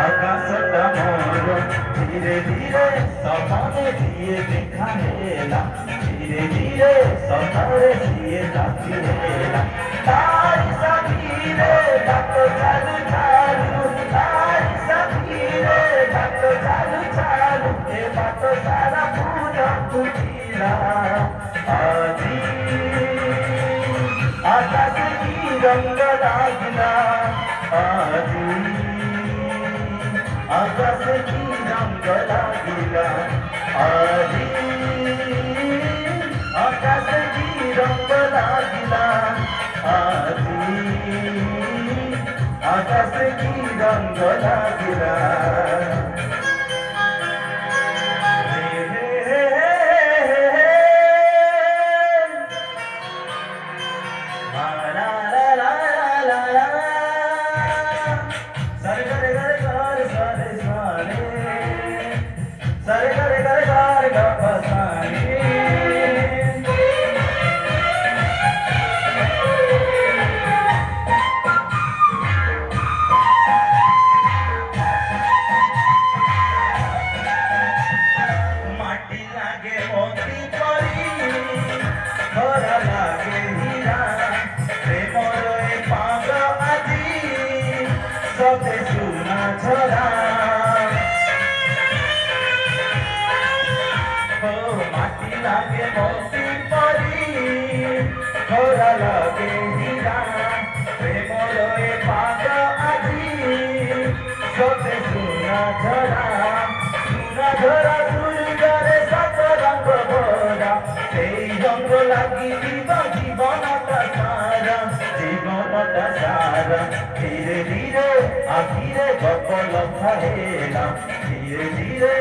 আকাশটা মোর ধীরে ধীরে সপনে দিয়ে দেখা হেলা ধীরে ধীরে সপনে দিয়ে যাচ্ছি হেলা তারি সাথীরে ডাক চালু চালু তারি সাথীরে ডাক চালু চালু এ বাত সারা পুজো তুলিলা আজি আকাশে কি রঙ লাগিলা আজি আকাশে কি রঙ লাগিলা আজি আকাশে কি রঙ লাগিলা আজি আকাশে কি রঙ লাগিলা সবে সোনা ঝরা ও মাটি লাগে মতি পরি খরা লাগে হীরা প্রেমর এ পাগ আজি সবে সোনা ঝরা সূর্যরে সাত রঙ ভরা সেই রঙ লাগি জীবনটা সারা জীবনটা সারা ধীরে ধীরে আখিরে গপল হেলা ধীরে ধীরে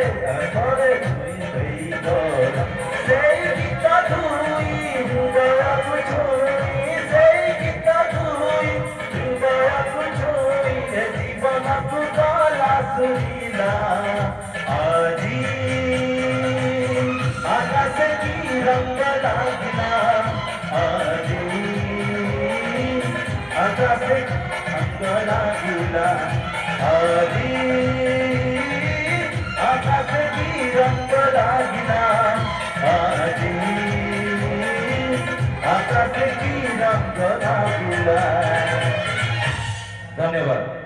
করে তুই গলা সেই গীত তুই হৃদয়କୁ ছুঁই সেই গীত তুই হৃদয়କୁ ছুঁই ଏ ଜୀବନକୁ ଗଲା ଶୁଣିଲା আজি আকাশে কি রঙ লাগিলা আজি আকাশে লাগিলা আজি আকাশে কি রঙ লাগিলা আজি আকাশে কি রঙ লাগিলা। ধন্যবাদ।